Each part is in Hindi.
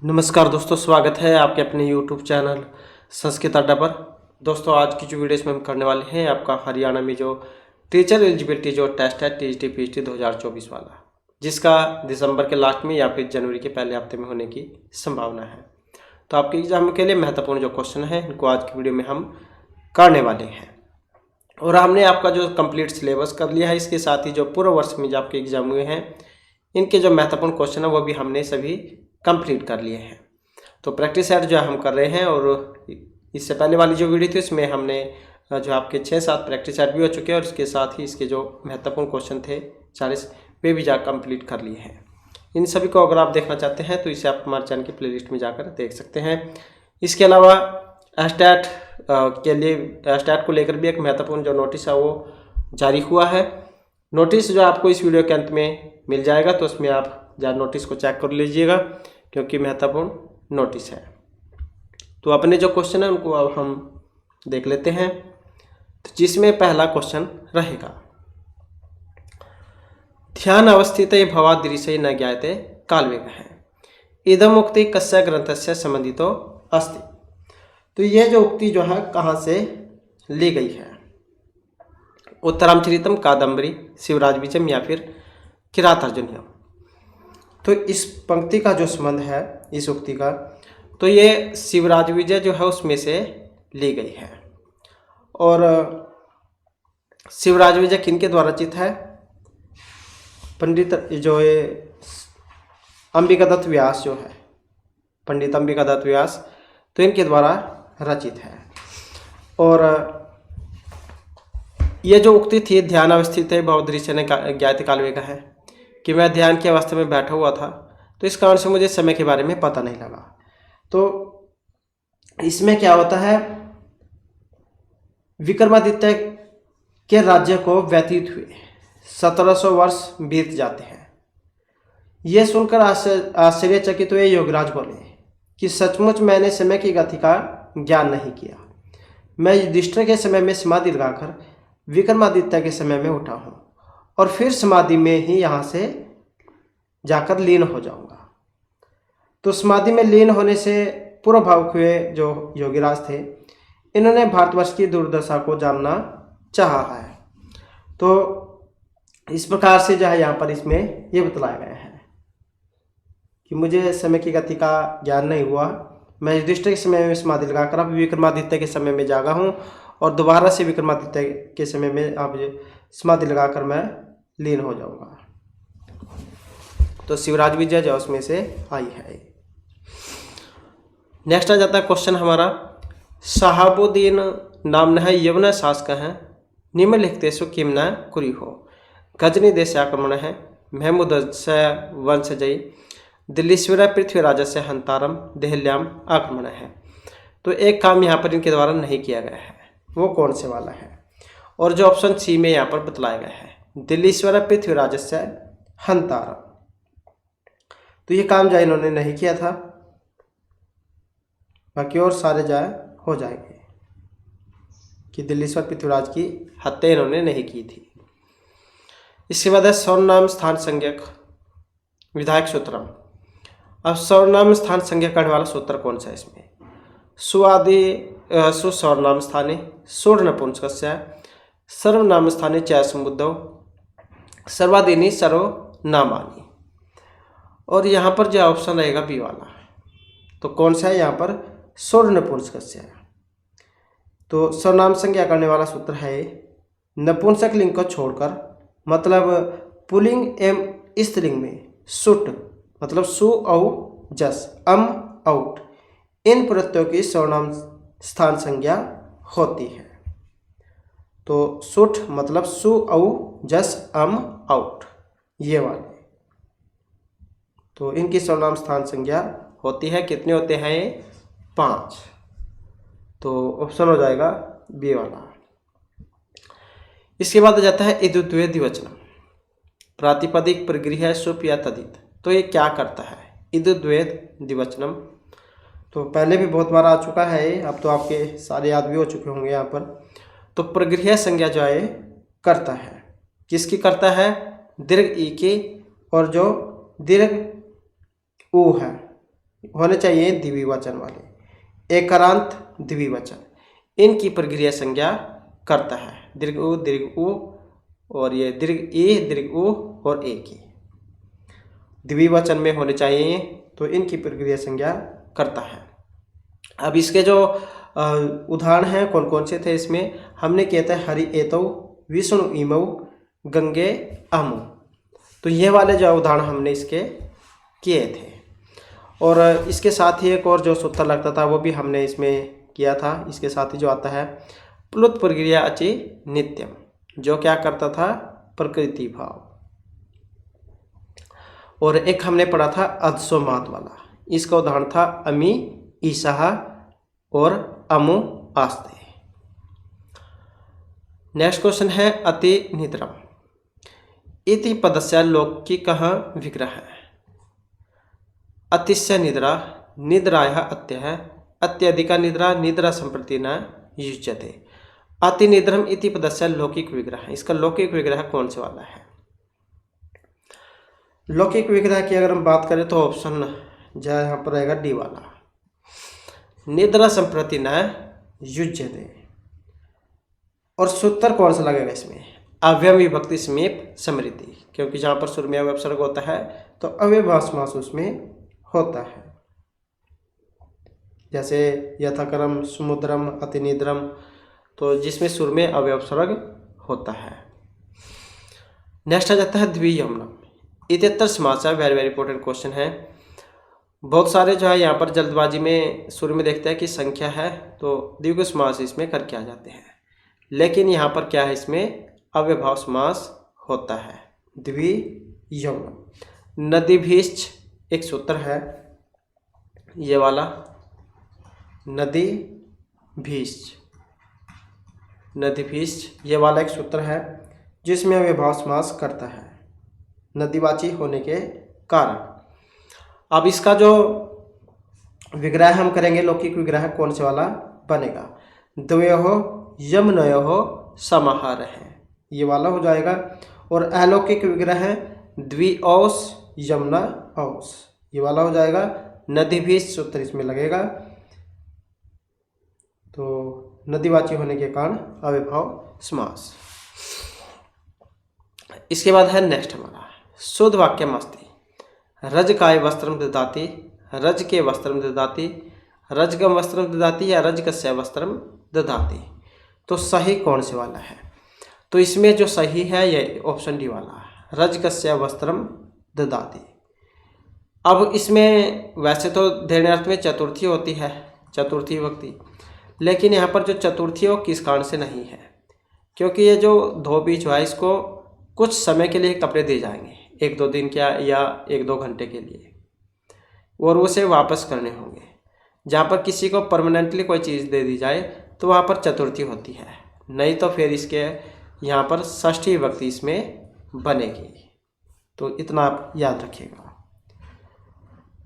नमस्कार दोस्तों, स्वागत है आपके अपने YouTube चैनल संस्कृत अड्डा पर। दोस्तों, आज की जो वीडियो इसमें हम करने वाले हैं आपका हरियाणा में जो टीचर एलिजिबिलिटी जो टेस्ट है टीजीटी पीजीटी 2024 वाला, जिसका दिसंबर के लास्ट में या फिर जनवरी के पहले हफ्ते में होने की संभावना है। तो आपके एग्जाम के लिए महत्वपूर्ण जो क्वेश्चन है इनको आज की वीडियो में हम करने वाले हैं। और हमने आपका जो कंप्लीट सिलेबस कर लिया है, इसके साथ ही जो पूर्व वर्ष में जो आपके एग्जाम हुए हैं इनके जो महत्वपूर्ण क्वेश्चन है वो भी हमने सभी कंप्लीट कर लिए हैं। तो प्रैक्टिस सेट जो हम कर रहे हैं, और इससे पहले वाली जो वीडियो थी उसमें हमने जो आपके 6-7 प्रैक्टिस सेट भी हो चुके हैं और इसके साथ ही इसके जो महत्वपूर्ण क्वेश्चन थे 40 वे भी जा कंप्लीट कर लिए हैं। इन सभी को अगर आप देखना चाहते हैं तो इसे आप हमारे चैनल की प्लेलिस्ट में जाकर देख सकते हैं। इसके अलावा स्टैट के लिए स्टैट को लेकर भी एक महत्वपूर्ण जो नोटिस है वो जारी हुआ है। नोटिस जो आपको इस वीडियो के अंत में मिल जाएगा, तो उसमें आप जरा नोटिस को चेक कर लीजिएगा क्योंकि महत्वपूर्ण नोटिस है। तो अपने जो क्वेश्चन है उनको अब हम देख लेते हैं। तो जिसमें पहला क्वेश्चन रहेगा, ध्यान अवस्थित भवादृशय न ज्ञायते कालवेग है, इदम उक्ति कस्य ग्रंथस्य संबंधितो अस्ति। तो यह जो उक्ति जो है कहाँ से ली गई है? उत्तरामचरितम, कादम्बरी, शिवराज विजयम या फिर किरातार्जुनीयम। तो इस पंक्ति का जो संबंध है इस उक्ति का, तो ये शिवराज विजय जो है उसमें से ली गई है। और शिवराज विजय किनके द्वारा रचित है? पंडित जो ये अंबिका दत्त व्यास जो है, पंडित अंबिका दत्त व्यास, तो इनके द्वारा रचित है। और ये जो उक्ति थी, ध्यान अवस्थित है भवदृश्य ने ज्ञात कालवे का है कि मैं ध्यान की अवस्था में बैठा हुआ था, तो इस कारण से मुझे समय के बारे में पता नहीं लगा। तो इसमें क्या होता है, विक्रमादित्य के राज्य को व्यतीत हुए 1700 वर्ष बीत जाते हैं। यह सुनकर आश्चर्यचकित हुए योगराज बोले कि सचमुच मैंने समय की गति का ज्ञान नहीं किया। मैं युधिष्ठिर के समय में समाधि लगाकर विक्रमादित्य के समय में उठा हूँ और फिर समाधि में ही यहाँ से जाकर लीन हो जाऊंगा। तो समाधि में लीन होने से पूर्व भावुक हुए जो योगीराज थे, इन्होंने भारतवर्ष की दुर्दशा को जानना चाहा है। तो इस प्रकार से जो है यहाँ पर इसमें ये बतलाया गया है कि मुझे समय की गति का ज्ञान नहीं हुआ, मैं युधिष्ठिर के समय में समाधि लगाकर अब विक्रमादित्य के समय में जागा हूँ और दोबारा से विक्रमादित्य के समय में अब समाधि लगाकर मैं लीन हो जाऊंगा। तो शिवराज विजय जो उसमें से आई है। नेक्स्ट आ जाता है क्वेश्चन हमारा, शहाबुद्दीन नामनः यवन शासक है, निम्नलिखितेषु किम न कुर्युः। गजनी देश आक्रमण है, महमूदस्य वंशजयी, दिल्लीश्वर पृथ्वीराजस्य हंतारम, देहल्याम आक्रमण है। तो एक काम यहाँ पर इनके द्वारा नहीं किया गया है, वो कौन से वाला है? और जो ऑप्शन सी में यहाँ पर बतलाया गया है, दिल्लीश्वर पृथ्वीराजस्य हंतारम। तो ये काम जो इन्होंने नहीं किया था, बाकी और सारे जाए हो जाएंगे कि दिल्लीश्वर पृथ्वीराज की हत्या इन्होंने नहीं की थी। इसके बाद है सर्वनाम स्थान संज्ञक विधायक सूत्रम। अब सर्वनाम स्थान संज्ञा करने वाला सूत्र कौन सा है इसमें? सुआदि सुसर्वनाम स्थाने सोढ़ नपुंसकस्य, सर्वनाम स्थाने च समुद्धव, सर्वादीनि सर्वनामानि। और यहाँ पर जो ऑप्शन रहेगा बी वाला, तो कौन सा है यहाँ पर? सोढ़ नपुंसकस्य। तो सर्वनाम संज्ञा करने वाला सूत्र है नपुंसक लिंग को छोड़कर, मतलब पुल्लिंग एवं स्त्रीलिंग में सुट मतलब सु औ जस अम आउट, इन प्रत्ययों की सर्वनाम स्थान संज्ञा होती है। तो सुठ मतलब सु औ जस अम आउट, ये वाले, तो इनकी सर्वनाम स्थान संज्ञा होती है। कितने होते हैं ये? 5। तो ऑप्शन हो जाएगा बी वाला। इसके बाद आ जाता है इद्द्वे द्विवचनम, प्रातिपदिक परिगृह है सुप या तदित। तो ये क्या करता है? इद्द्वे द्विवचनम तो पहले भी बहुत बार आ चुका है, अब तो आपके सारे याद भी हो चुके होंगे यहाँ पर। तो परिगृह संज्ञा जो है करता है, किसकी करता है? दीर्घ ई की, और जो दीर्घ ऊ है होने चाहिए द्विवचन वाले। एकारांत द्विवचन, इनकी प्रक्रिया संज्ञा करता है। दीर्घ उ और ये दीर्घ उ और ए की द्विवचन में होने चाहिए, तो इनकी प्रक्रिया संज्ञा करता है। अब इसके जो उदाहरण हैं कौन कौन से थे, इसमें हमने किया था हरि एतौ, विष्णु इमौ, गंगे अमु। तो ये वाले जो उदाहरण हमने इसके किए थे। और इसके साथ ही एक और जो सूत्र लगता था वो भी हमने इसमें किया था। इसके साथ ही जो आता है प्लुत प्रक्रिया अचि नित्यम, जो क्या करता था, प्रकृति भाव। और एक हमने पढ़ा था अधसोमात वाला, इसका उदाहरण था अमी ईसाह और अमु आस्ते। नेक्स्ट क्वेश्चन है अति निद्रम इति पदस्य लौकिकः विग्रह। अतिस्य निद्रा, निद्रायाः अत्यः, अत्यधिका निद्रा, निद्रा संप्रति न युज्यते। अति निद्रम इति पदस्य लौकिक विग्रह, इसका लौकिक विग्रह कौन से वाला है? लौकिक विग्रह की अगर हम बात करें तो ऑप्शन जो यहाँ पर रहेगा डी वाला, निद्रा संप्रति न युज्यते। और सूत्र कौन सा लगेगा इसमें? अव्यय विभक्ति समीप समृद्धि, क्योंकि जहाँ पर शुरू में अव्यय उपसर्ग होता है तो अव्ययभाव समास उसमें होता है। जैसे यथाक्रम, समुद्रम, अतिनिद्रम, तो जिसमें शुरू में अव्यय उपसर्ग होता है। नेक्स्ट आ जाता है द्वियमनम इत्यत्र समास। वेरी वेरी इंपॉर्टेंट क्वेश्चन है। बहुत सारे जो है यहाँ पर जल्दबाजी में शुरू में देखते हैं कि संख्या है तो द्विगु समास इसमें करके आ जाते हैं, लेकिन यहाँ पर क्या है, इसमें अव्ययभाव समास होता है। द्वियमनम। नदीभीश्च एक सूत्र है, ये वाला नदीभीश्च, नदीभीश्च ये वाला एक सूत्र है जिसमें अव्ययभाव समास करता है नदीवाची होने के कारण। अब इसका जो विग्रह हम करेंगे, लौकिक विग्रह कौन से वाला बनेगा? द्वयोः यमनयोः समाहार है, ये वाला हो जाएगा। और अलौकिक विग्रह है द्विऔस यमुना औस, ये वाला हो जाएगा। नदीभीश्च सूत्र इसमें लगेगा, तो नदीवाची होने के कारण अव्ययभाव समास। इसके बाद है नेक्स्ट हमारा शुद्ध वाक्यम अस्ति। रजकाय वस्त्रम ददाति, रज के वस्त्रम ददाति, रजकम वस्त्रम ददाति या रजकस्य वस्त्रम ददाति। तो सही कौन से वाला है? तो इसमें जो सही है ये ऑप्शन डी वाला, रजकस्य वस्त्रम ददाति। अब इसमें वैसे तो देने अर्थ में चतुर्थी होती है, चतुर्थी विभक्ति, लेकिन यहाँ पर जो चतुर्थी है वो किस कारण से नहीं है, क्योंकि ये जो धोबी जो है इसको कुछ समय के लिए कपड़े दिए जाएंगे, 1-2 दिन क्या या 1-2 घंटे के लिए, और उसे वापस करने होंगे। जहाँ पर किसी को परमानेंटली कोई चीज़ दे दी जाए तो वहाँ पर चतुर्थी होती है, नहीं तो फिर इसके यहाँ पर षष्ठी विभक्ति इसमें बनेगी। तो इतना आप याद रखिएगा।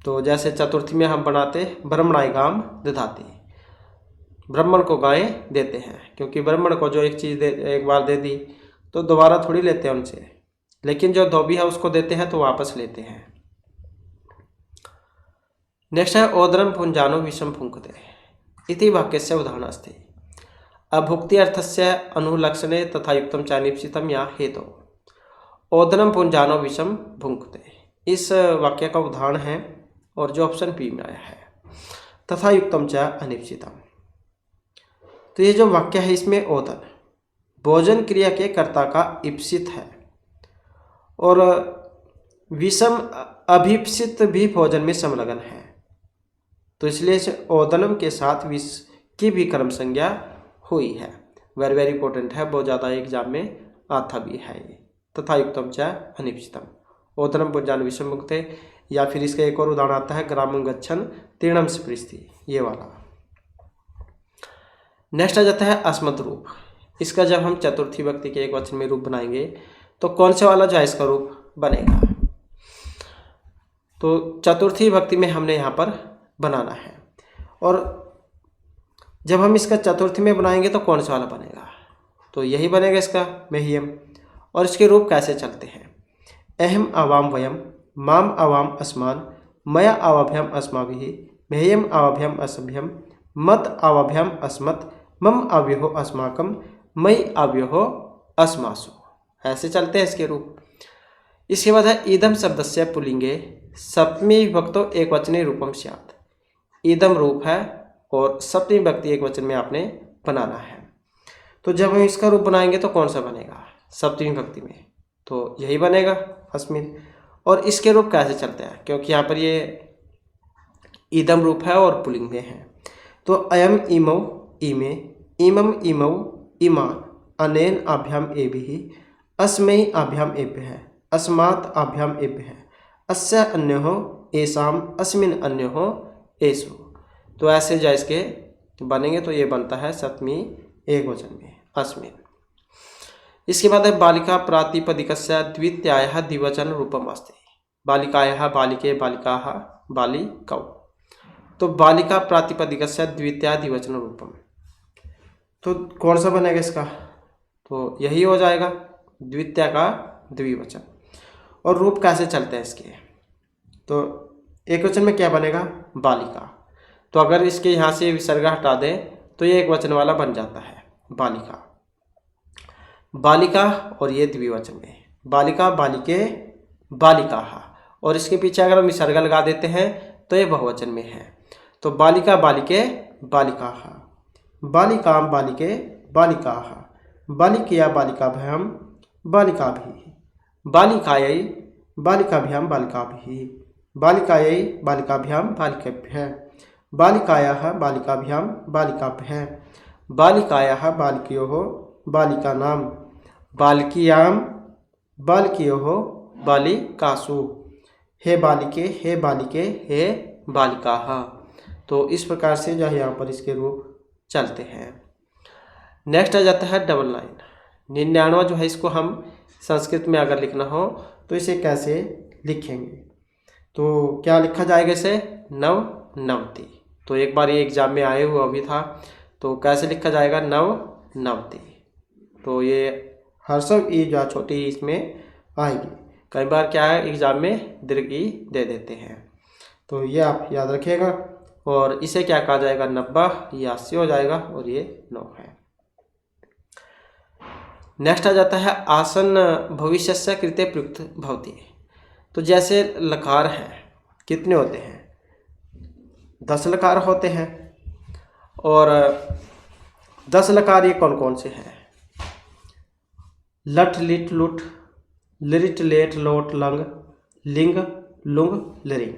तो जैसे चतुर्थी में हम बनाते ब्रह्मणाय गाम दधाति, ब्राह्मण को गायें देते हैं, क्योंकि ब्राह्मण को जो एक चीज़ एक बार दे दी तो दोबारा थोड़ी लेते हैं उनसे, लेकिन जो धोबी है उसको देते हैं तो वापस लेते हैं। नेक्स्ट है ओदरम पुंजानो विषम फुंकते इति वाक्यस्य उदाहरण अस्ति। अभुक्ति अर्थस्य अनुलक्षणे तथा युक्तम च निप्सितम या हेतु। ओदनम पुंजानो विषम भुंकते, इस वाक्य का उदाहरण है और जो ऑप्शन बी में आया है, तथा युक्तम च अनिप्सितम। तो ये जो वाक्य है इसमें ओदन भोजन क्रिया के कर्ता का इप्सित है, और विषम अभिप्सित भी भोजन में संलग्न है, तो इसलिए इसे ओदनम के साथ विष की भी कर्म संज्ञा हुई है। वेरी वेरी इंपॉर्टेंट है, बहुत ज़्यादा एग्जाम में आता भी है ये। तथा युक्तम च अनिप्सितम, ओदनम पुंजान विषम मुक्ते, या फिर इसका एक और उदाहरण आता है ग्रामं गच्छन् तीर्णम स्पृशति, ये वाला। नेक्स्ट आ जाता है अस्मत् रूप। इसका जब हम चतुर्थी विभक्ति के एक वचन में रूप बनाएंगे तो कौन से वाला जो है इसका रूप बनेगा? तो चतुर्थी विभक्ति में हमने यहाँ पर बनाना है, और जब हम इसका चतुर्थी में बनाएंगे तो कौन सा वाला बनेगा? तो यही बनेगा इसका मह्यम। और इसके रूप कैसे चलते हैं? अहम आवाम वयम, माम आवाम अस्मान, मया आवाभ्याम अस्माभिः, मह्यम आवाभ्याम असभ्यम, मत आवाभ्याम अस्मत्, मम आव्योहो अस्माकम, मयि आव्योहो अस्मासु। ऐसे चलते हैं इसके रूप। इसके बाद है इदम शब्दस्य पुल्लिंगे सप्तमी विभक्तो एकवचने रूपम स्यात्। इदम रूप है और सप्तमी विभक्ति एकवचन में आपने बनाना है। तो जब हम इसका रूप बनाएंगे तो कौन सा बनेगा सप्तमी विभक्ति में, तो यही बनेगा अस्मिन। और इसके रूप कैसे चलते हैं, क्योंकि यहाँ पर ये इदम रूप है और पुल्लिंग में है। तो अयम इमौ इमे, इमम इमौ इमान, अनेन आभ्याम एभिः, अस्मै आभ्याम एभ्यः, अस्मात् आभ्याम एभ्यः, अस्य अन्योः एषाम, अस्मिन् अन्योः एषु। तो ऐसे जो इसके बनेंगे तो ये बनता है सप्तमी एकवचन में अस्मिन्। इसके बाद है बालिका प्रातिपदिकस्य द्वितीयायाः द्विवचन रूपम अस्ति। बालिकायाः बालिके, बालिकाः बालिकौ। तो बालिका प्रातिपदिकस्य द्वितीया द्विवचन रूपम, तो कौन सा बनेगा इसका, तो यही हो जाएगा द्वितीया का द्विवचन। और रूप कैसे चलते हैं इसके, तो एकवचन में क्या बनेगा बालिका। तो अगर इसके यहाँ से विसर्ग हटा दें तो ये एकवचन वाला बन जाता है बालिका, बालिका। और ये द्विवचन में बालिका बालिके बालिकाः, और इसके पीछे अगर हम विसर्ग लगा देते हैं तो ये बहुवचन में है। तो बालिका बालिके बालिकाः, बालिकां बालिके बालिकाः, बालिकया बालिकाभ्यां बालिकाभिः, बालिकायै बालिकाभ्यां बालिकाभिः, बालिकायै बालिकाभ्यां बालिकेभ्यः, बालिकायाः बालिकाभ्यां बालिकाभ्यः, बालिकायाः बालिकयोः बालिकानां, बालिकियां बालिकयोः बालिकासु, हे बालिके हे बालिके हे बालिकाः। तो इस प्रकार से जो है यहाँ पर इसके रूप चलते हैं। नेक्स्ट आ जाता है डबल लाइन। 99वां जो है इसको हम संस्कृत में अगर लिखना हो तो इसे कैसे लिखेंगे, तो क्या लिखा जाएगा इसे नव नवति। तो एक बार ये एग्जाम में आए हुआ भी था, तो कैसे लिखा जाएगा नव नवति। तो ये हर्षव ई जो छोटी इसमें आएगी। कई बार क्या है एग्जाम में दीर्घ ई दे देते हैं, तो ये आप याद रखिएगा। और इसे क्या कहा जाएगा 90, ये 80 हो जाएगा और ये 9 है। नेक्स्ट आ जाता है आसन भविष्यस्य कृते प्रयुक्त भवति। तो जैसे लकार हैं कितने होते हैं 10 लकार होते हैं, और 10 लकार ये कौन कौन से हैं, लट लिट लुट लिट लेट लोट लंग लिंग लुंग लिरिंग,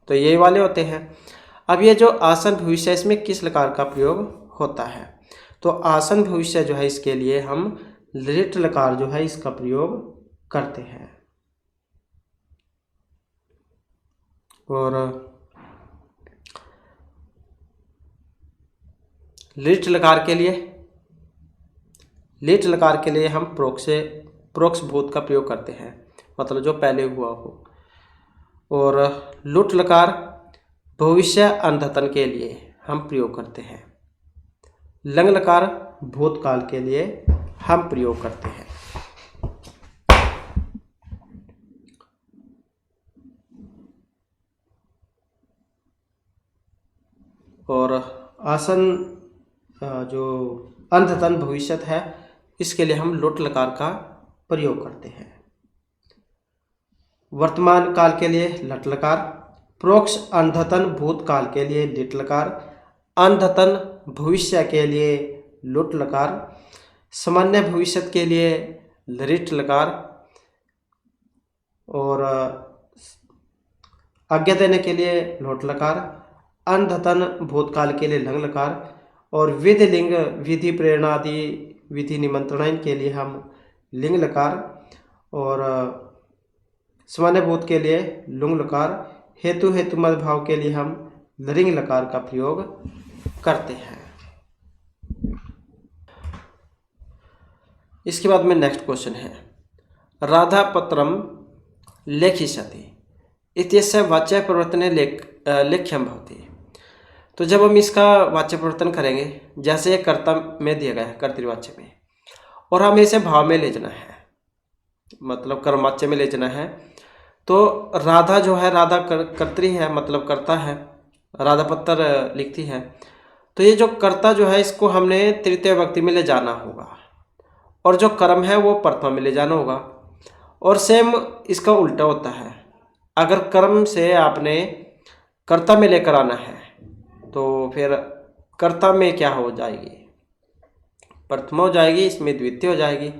तो ये वाले होते हैं। अब ये जो आसन भविष्य इसमें किस लकार का प्रयोग होता है, तो आसन भविष्य जो है इसके लिए हम लिट लकार जो है इसका प्रयोग करते हैं। और लिट लकार के लिए हम प्रोक्ष भूत का प्रयोग करते हैं, मतलब जो पहले हुआ हो। और लुट लकार भविष्य अंधतन के लिए हम प्रयोग करते हैं। लंग लकार भूतकाल के लिए हम प्रयोग करते हैं। और आसन जो अंधतन भविष्यत है इसके लिए हम लुट लकार का प्रयोग करते हैं। वर्तमान काल के लिए लट लकार, प्रोक्ष अंधतन भूतकाल के लिए लिट लकार, अंधतन भविष्य के लिए लुट लकार, सामान्य भविष्य के लिए लरिट लकार, और आज्ञा देने के लिए लोट लकार, अंधतन भूतकाल के लिए लंग लकार, और विधि लिंग विधि प्रेरणा आदि विधि निमंत्रण के लिए हम लिंग लकार, और सामान्य भूत के लिए लुंग लकार, हेतु हेतु मद भाव के लिए हम लरिंग लकार का प्रयोग करते हैं। इसके बाद में नेक्स्ट क्वेश्चन है राधा पत्रम लेखिष्यति इत्यस्य वाच्य परिवर्तने लेख्यम भवति। तो जब हम इसका वाच्य परिवर्तन करेंगे, जैसे कर्ता में दिया गया है कर्तृवाच्य में, और हमें इसे भाव में ले जाना है, मतलब कर्मवाच्य में ले जाना है, तो राधा जो है, राधा कर्त्री है, मतलब कर्ता है, राधा पत्तर लिखती है। तो ये जो कर्ता जो है इसको हमने तृतीय विभक्ति में ले जाना होगा, और जो कर्म है वो प्रथमा में ले जाना होगा। और सेम इसका उल्टा होता है, अगर कर्म से आपने कर्ता में लेकर आना है तो फिर कर्ता में क्या हो जाएगी, प्रथमा हो जाएगी, इसमें द्वितीय हो जाएगी,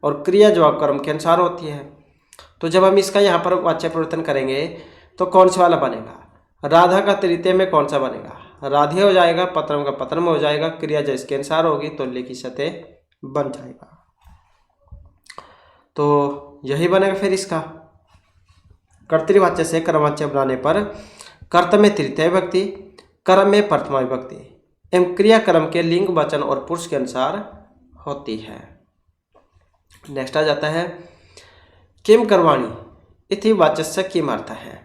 और क्रिया जो कर्म के अनुसार होती है। तो जब हम इसका यहाँ पर वाच्य परिवर्तन करेंगे तो कौन सा वाला बनेगा, राधा का तृतीय में कौन सा बनेगा, राधे हो जाएगा, पत्रम का पत्रम हो जाएगा, क्रिया जो इसके अनुसार होगी तो लिखित बन जाएगा। तो यही बनेगा फिर इसका कर्तृवाच्य से कर्मवाच्य बनाने पर कर्ता में तृतीय विभक्ति, कर्म में प्रथमा विभक्ति एवं क्रिया कर्म के लिंग वचन और पुरुष के अनुसार होती है। नेक्स्ट आ जाता है किम करवाणी इति वाच्यस्य किम अर्थ है।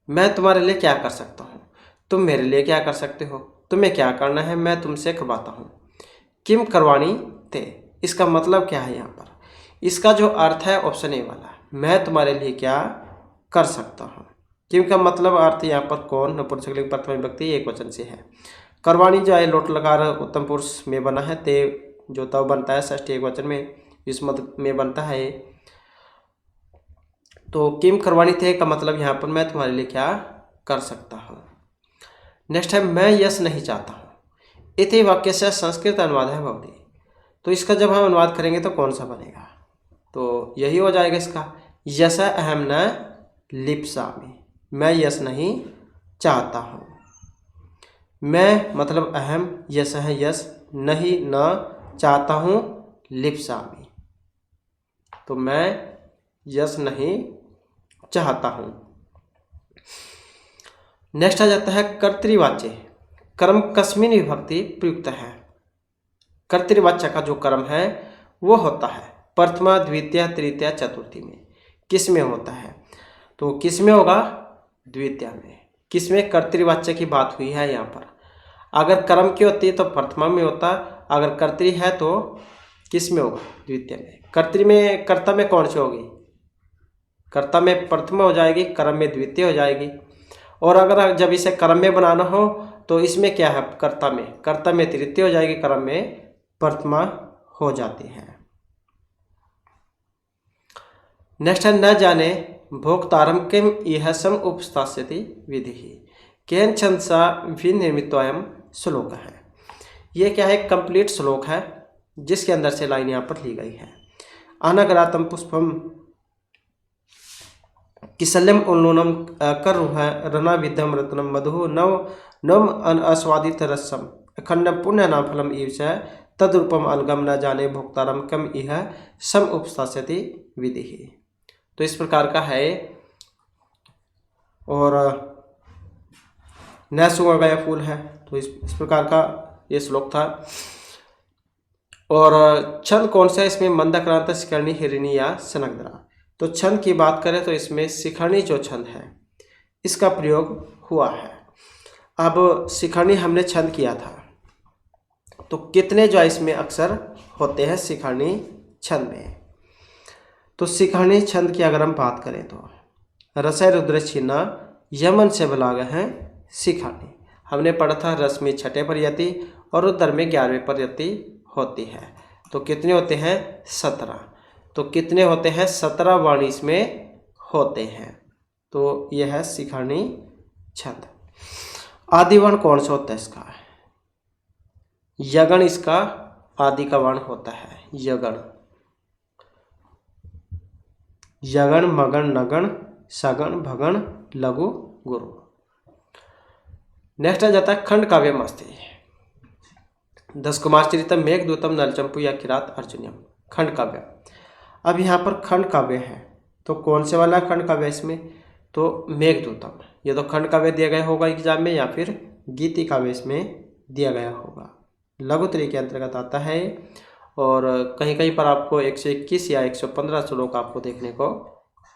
मैं तुम्हारे लिए क्या कर सकता हूँ, तुम मेरे लिए क्या कर सकते हो, तुम्हें क्या करना है, मैं तुमसे करवाता हूँ। किम करवाणी ते, इसका मतलब क्या है यहाँ पर, इसका जो अर्थ है ऑप्शन ए वाला, मैं तुम्हारे लिए क्या कर सकता हूँ। किम का मतलब अर्थ यहाँ पर कौन, नपुंसकलिंग प्रथमा विभक्ति एक वचन से है। करवाणी जो है लोट लकार उत्तम पुरुष में बना है, ते जो तब बनता है षष्ठी एक वचन में, युष्मत में बनता है। तो किम करवाणी थे का मतलब यहाँ पर मैं तुम्हारे लिए क्या कर सकता हूँ। नेक्स्ट है मैं यश नहीं चाहता हूँ, इति वाक्य से संस्कृत अनुवाद है भवती। तो इसका जब हम अनुवाद करेंगे तो कौन सा बनेगा, तो यही हो जाएगा इसका, यश अहम न लिप्सामि, मैं यश नहीं चाहता हूँ। मैं मतलब अहम, यश है यश, नहीं न चाहता हूँ लिप्सामि, तो मैं यश नहीं चाहता हूँ। नेक्स्ट आ जाता है कर्तृवाच्य कर्म कस्मिन विभक्ति प्रयुक्त है। कर्तृवाच्य का जो कर्म है वो होता है प्रथमा द्वितीय तृतीय चतुर्थी में, किस में होता है, तो किस में होगा, द्वितीय में। किस में कर्तृवाच्य की बात हुई है यहाँ पर, अगर कर्म की होती है तो प्रथमा में होता, अगर कर्तृ है तो किस में होगा, द्वितीय में। कर्तृ में कर्ता में कौन सी होगी, कर्ता में प्रथमा हो जाएगी, कर्म में द्वितीय हो जाएगी। और अगर जब इसे कर्म में बनाना हो तो इसमें क्या है, कर्ता में तृतीय हो जाएगी, कर्म में प्रथमा हो जाती है। नेक्स्ट है न जाने भोक्तारम किम इह सम उपस्थास्यति विधि केन छंदसा विनिर्मितोयम श्लोक है। ये क्या है, कंप्लीट श्लोक है जिसके अंदर से लाइन यहाँ पर ली गई है। अनगरातम पुष्पम किसल्यम उन्नूनम करुह रना विद्यम रत्नम मधु नव नम अस्वादित रसम अखंड पुण्य नाम फलम ईश तद्रूपम अलगम न जाने भोक्तारम कम इह सम उपस्थास्यति विधि। तो इस प्रकार का है। और न सूंघा गया फूल है, तो इस प्रकार का ये श्लोक था। और छंद कौन सा है इसमें, मंदक्रांत शिखरणी हिरणी या सनगदरा। तो छंद की बात करें तो इसमें शिखरणी जो छंद है इसका प्रयोग हुआ है। अब शिखरणी हमने छंद किया था, तो कितने जो है इसमें अक्षर होते हैं शिखरणी छंद में। तो शिखरणी छंद की अगर हम बात करें तो रसय रुद्र छिन्ना यमन से बलाग है शिखरणी। हमने पढ़ा था रस में छठे प्रयति और रुद्र में 11वें प्रयति होती है। तो कितने होते हैं, 17। तो कितने होते हैं, 17 वर्ण इसमें होते हैं। तो यह है शिखरणी छंद। आदि वर्ण कौन सा होता है इसका, यगण इसका आदि का वर्ण होता है। यगण, यगण मगण नगण सगण भगण लघु गुरु। नेक्स्ट आ जाता है खंड काव्य मस्ती। 10 कुमार चरितम मेघदूतम नलचंपू या किरात अर्जुनियम। खंड काव्य। अब यहाँ पर खंड काव्य है तो कौन से वाला खंड काव्य इसमें, तो मेघदूतम। ये तो खंड काव्य दिया गया होगा एग्जाम में, या फिर गीति काव्य इसमें दिया गया होगा। लघुत्री के अंतर्गत आता है। और कहीं कहीं पर आपको 121 या 115 श्लोक आपको देखने को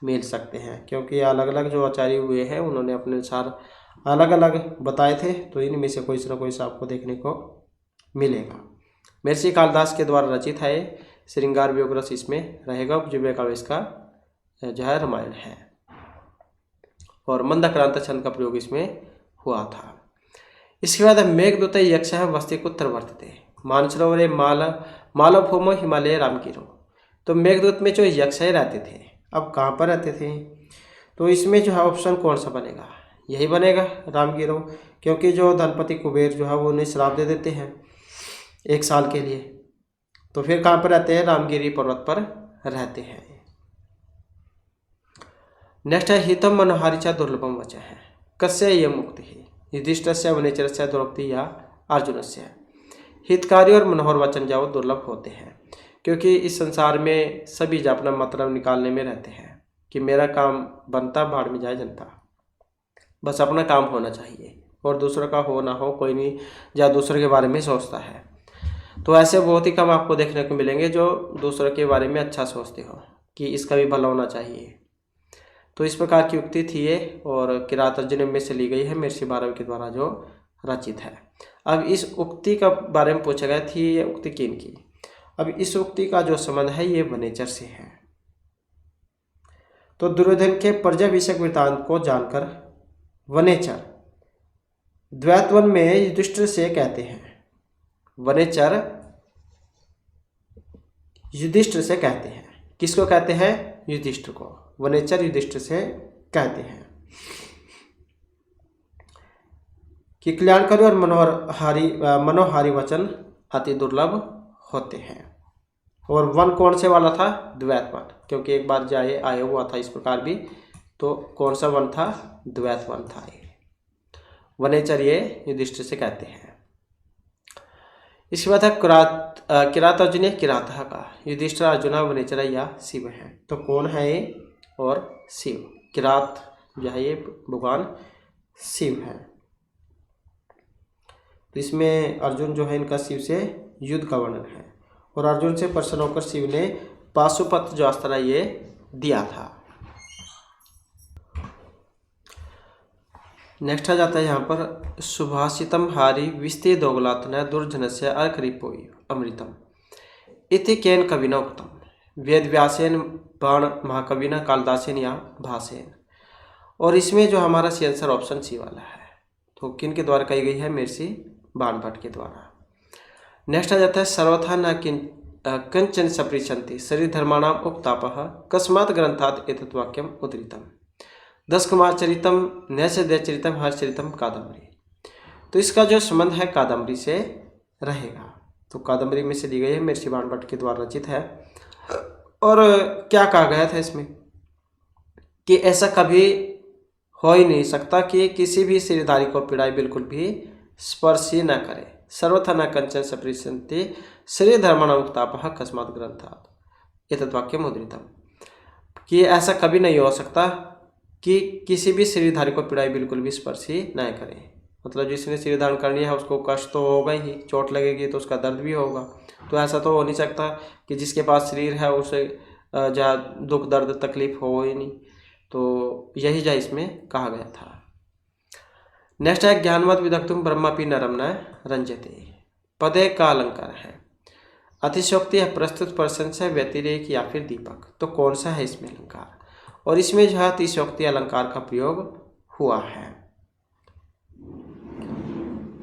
मिल सकते हैं, क्योंकि अलग अलग जो आचार्य हुए हैं उन्होंने अपने अनुसार अलग अलग बताए थे। तो इनमें से कोई ना कोई आपको देखने को मिलेगा। महर्षि कालिदास के द्वारा रचित है, श्रृंगार वियोग रस इसमें रहेगा। उपजीव्य काव्य इसका जो है रामायण है। और मंदाक्रांत छंद का प्रयोग इसमें हुआ था। इसके बाद मेघदूत यक्षः वस्ति कुत्र वर्तते मानसरोवरे मालभूमो हिमालय रामगिरो। तो मेघदूत में जो यक्ष रहते थे, अब कहाँ पर रहते थे, तो इसमें जो है ऑप्शन कौन सा बनेगा, यही बनेगा रामगिरो, क्योंकि जो धनपति कुबेर जो है वो उन्हें श्राप दे देते हैं 1 साल के लिए। तो फिर कहाँ पर रहते हैं, रामगिरी पर्वत पर रहते हैं। नेक्स्ट है हितम मनोहारी च दुर्लभम वचः है कस्य ये मुक्ति है युधिष्ठिरस्य वनेचरस्य द्रौपदी या अर्जुनस्य। हितकारी और मनोहर वचन जो दुर्लभ होते हैं, क्योंकि इस संसार में सभी जो अपना मतलब निकालने में रहते हैं कि मेरा काम बनता भाड़ में जाए जनता, बस अपना काम होना चाहिए और दूसरों का हो ना हो कोई नहीं या दूसरों के बारे में सोचता है। तो ऐसे बहुत ही कम आपको देखने को मिलेंगे जो दूसरों के बारे में अच्छा सोचते हो कि इसका भी भला होना चाहिए। तो इस प्रकार की उक्ति थी ये, और किरात अर्जुन में से ली गई है, महर्षि भारद्वाज के द्वारा जो रचित है। अब इस उक्ति का बारे में पूछा गया थी, ये उक्ति किन की। अब इस उक्ति का जो संबंध है ये वनेचर से है। तो दुर्योधन के पर्याभिषेक वृत्तांत को जानकर वनेचर द्वैतवन में युधिष्ठिर से कहते हैं, वनेचर युधिष्ठिर से कहते हैं, किसको कहते हैं, युधिष्ठिर को। वनेचर युधिष्ठिर से कहते हैं कि कल्याणकारी और मनोहारी वचन अति दुर्लभ होते हैं। और वन कौन से वाला था, द्वैत वन, क्योंकि एक बार जाए आया हुआ था इस प्रकार भी। तो कौन सा वन था, द्वैत वन था ये। वनेचर ये युधिष्ठिर से कहते हैं। इसके बाद है किरात अर्जुन किरातः का युधिष्ठिर अर्जुना वनेचर या शिव है। तो कौन है ये, और शिव, किरात जो है ये भगवान शिव है। तो इसमें अर्जुन जो है इनका शिव से युद्ध का वर्णन है, और अर्जुन से प्रसन्न होकर शिव ने पाशुपत जो अस्त्र ये दिया था। नेक्स्ट आ जाता है यहाँ पर सुभाषितम हारी विस्ते दोगलातन दुर्जनस्य अर्करिपोई अमृतम इति केन कविना उक्तम वेद व्यासेन बाण महाकविना कालिदासेन या भासेन। और इसमें जो हमारा सी आंसर ऑप्शन सी वाला है। तो किन के द्वारा कही गई है, महर्षि बाणभट्ट के द्वारा। नेक्स्ट आ जाता है सर्वथा न कंचन सपृच्छन्ति शरीर धर्माणाम उक्तापः कस्मात् ग्रंथात् एतत् वाक्यम उद्धृतम् 10 कुमार चरितम नैषधीय चरितम हर्षचरितम कादम्बरी। तो इसका जो संबंध है कादम्बरी से रहेगा। तो कादम्बरी में से ली गई है, महर्षि बाणभट्ट के द्वारा रचित है। और क्या कहा गया था इसमें कि ऐसा कभी हो ही नहीं सकता कि किसी भी शरीरधारी को पीड़ाई बिल्कुल भी स्पर्श ही न करे। सर्वथा न कंचन सपृच्छन्ति शरीर धर्माणामुक्तापः कस्मात् ग्रंथात् एतत् वाक्यम उद्धृतम्। कि ऐसा कभी नहीं हो सकता कि किसी भी शरीरधारी को पीड़ाई बिल्कुल भी स्पर्श ही न करे। मतलब जिसने शरीर धारण करनी है उसको कष्ट तो होगा ही, चोट लगेगी तो उसका दर्द भी होगा। तो ऐसा तो हो नहीं सकता कि जिसके पास शरीर है उसे जहाँ दुख दर्द तकलीफ हो ही नहीं। तो यही जा इसमें कहा गया था। नेक्स्ट है ज्ञानवत विदग्धुम ब्रह्मापि नरम न रंजते पदे का अलंकार है। अतिशोक्ति है प्रस्तुत प्रशंसा व्यतिरेक या फिर दीपक। तो कौन सा है इसमें अलंकार, और इसमें जो है अतिशोक्ति अलंकार का प्रयोग हुआ है।